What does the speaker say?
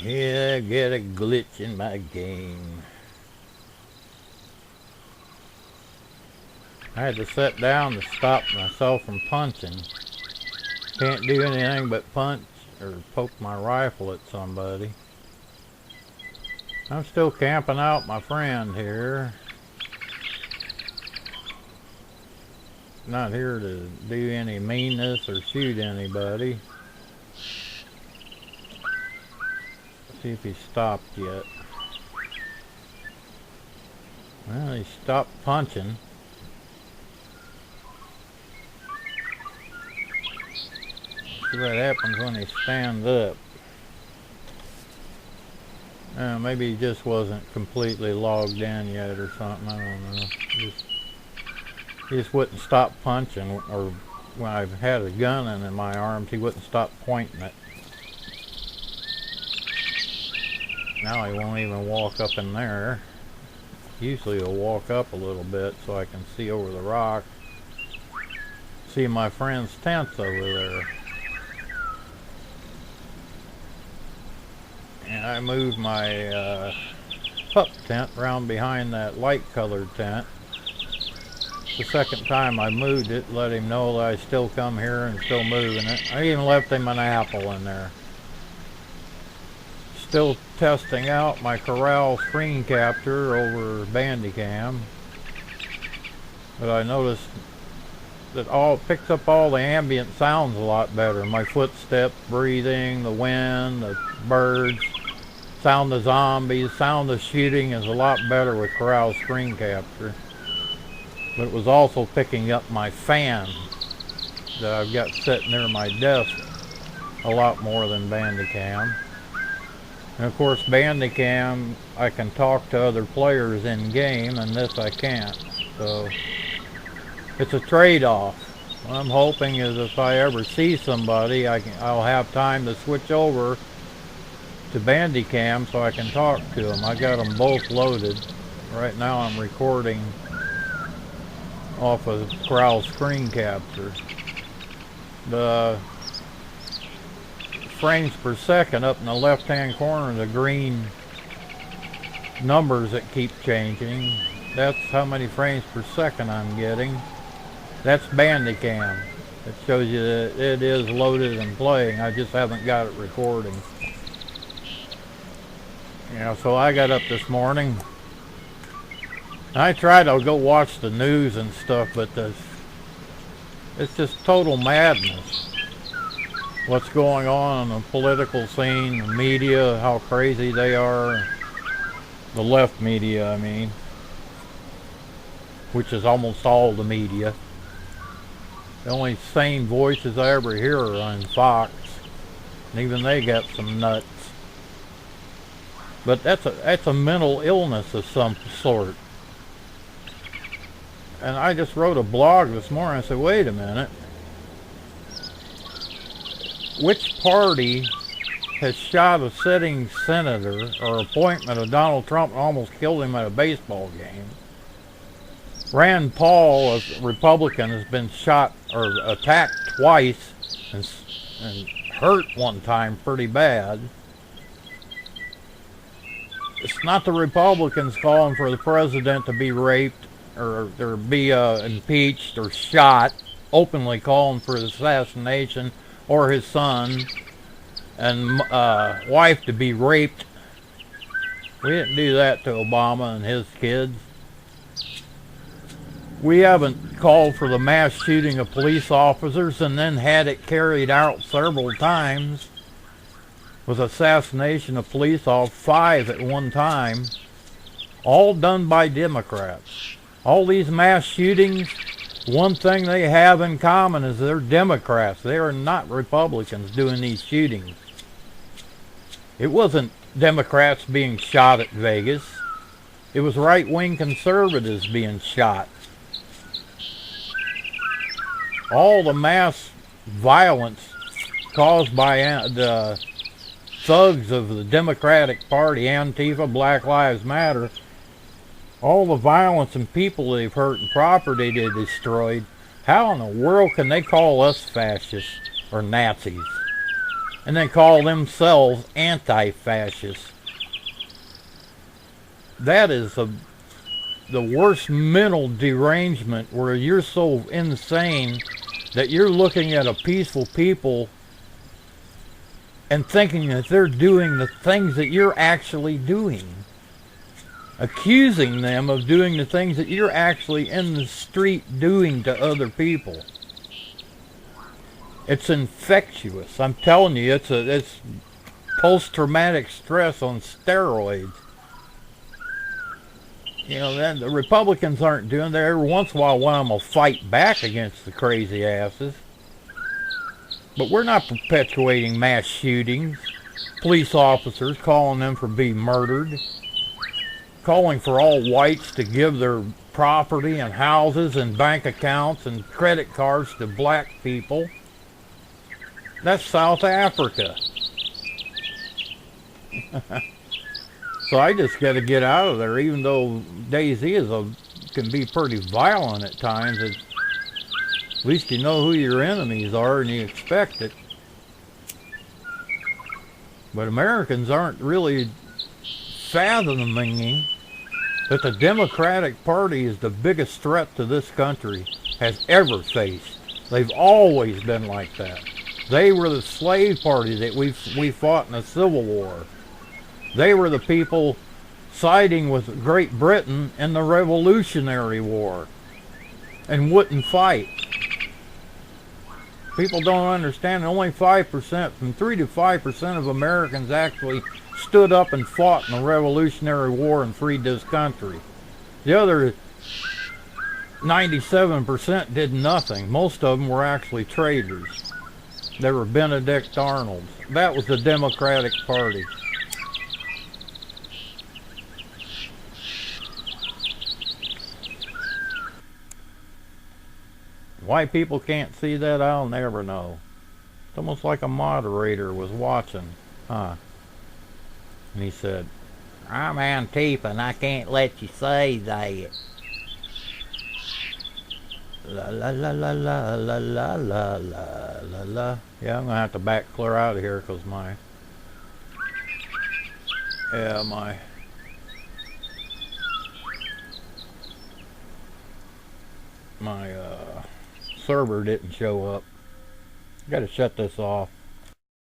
Yeah, get a glitch in my game. I had to sit down to stop myself from punching. Can't do anything but punch or poke my rifle at somebody. I'm still camping out my friend here. Not here to do any meanness or shoot anybody. See if he stopped yet. Well, he stopped punching. See what happens when he stands up. Maybe he just wasn't completely logged in yet or something. I don't know. He just wouldn't stop punching, or when I've had a gun in my arms, he wouldn't stop pointing it. Now he won't even walk up in there. Usually he'll walk up a little bit so I can see over the rock. See my friend's tents over there. And I moved my pup tent around behind that light colored tent. The second time I moved it, let him know that I still come here and still moving it. I even left him an apple in there. Still testing out my Corral screen capture over Bandicam. But I noticed that it picks up all the ambient sounds a lot better. My footsteps, breathing, the wind, the birds, sound of zombies, sound of shooting is a lot better with Corral screen capture. But it was also picking up my fan that I've got sitting near my desk a lot more than Bandicam. And of course Bandicam, I can talk to other players in game, and this I can't. So it's a trade-off. What I'm hoping is if I ever see somebody, I'll have time to switch over to Bandicam so I can talk to them. I got them both loaded. Right now I'm recording off of Corral screen capture. The frames per second up in the left hand corner, the green numbers that keep changing, that's how many frames per second I'm getting. That's Bandicam. It shows you that it is loaded and playing. I just haven't got it recording. So I got up this morning. I tried to go watch the news and stuff, but it's just total madness. What's going on in the political scene, the media, how crazy they are. The left media, I mean. Which is almost all the media. The only sane voices I ever hear are on Fox. And even they got some nuts. But that's a mental illness of some sort. And I just wrote a blog this morning. I said, wait a minute. Which party has shot a sitting senator or appointment of Donald Trump and almost killed him at a baseball game? Rand Paul, a Republican, has been shot or attacked twice and hurt one time pretty bad. It's not the Republicans calling for the president to be raped or be impeached or shot, openly calling for his assassination, or his son and wife to be raped. We didn't do that to Obama and his kids. We haven't called for the mass shooting of police officers and then had it carried out several times with assassination of police officers, 5 at one time, all done by Democrats. All these mass shootings, one thing they have in common is they're Democrats. They are not Republicans doing these shootings. It wasn't Democrats being shot at Vegas. It was right-wing conservatives being shot. All the mass violence caused by the thugs of the Democratic Party, Antifa, Black Lives Matter, all the violence and people they've hurt and property they destroyed, how in the world can they call us fascists or Nazis? and then call themselves anti-fascists. That is the worst mental derangement, where you're so insane that you're looking at a peaceful people and thinking that they're doing the things that you're actually doing. Accusing them of doing the things that you're actually in the street doing to other people. It's infectious. I'm telling you, it's post-traumatic stress on steroids. You know, then the Republicans aren't doing that. Every once in a while, one of them will fight back against the crazy asses. But we're not perpetuating mass shootings, police officers, calling them for being murdered, calling for all whites to give their property and houses and bank accounts and credit cards to black people. That's South Africa. So I just got to get out of there, even though DayZ can be pretty violent at times. At least you know who your enemies are and you expect it. But Americans aren't really fathoming that the Democratic Party is the biggest threat to this country has ever faced. They've always been like that. They were the slave party that we fought in the Civil War. They were the people siding with Great Britain in the Revolutionary War and wouldn't fight. People don't understand that only 5%, from 3 to 5% of Americans actually stood up and fought in the Revolutionary War and freed this country. The other 97% did nothing. Most of them were actually traitors. They were Benedict Arnolds. That was the Democratic Party. Why people can't see that, I'll never know. It's almost like a moderator was watching, huh? And he said, "I'm Antifa and I can't let you say that." La la la la la la la la la la la. Yeah, I'm gonna have to back clear out of here because my server didn't show up. Gotta shut this off.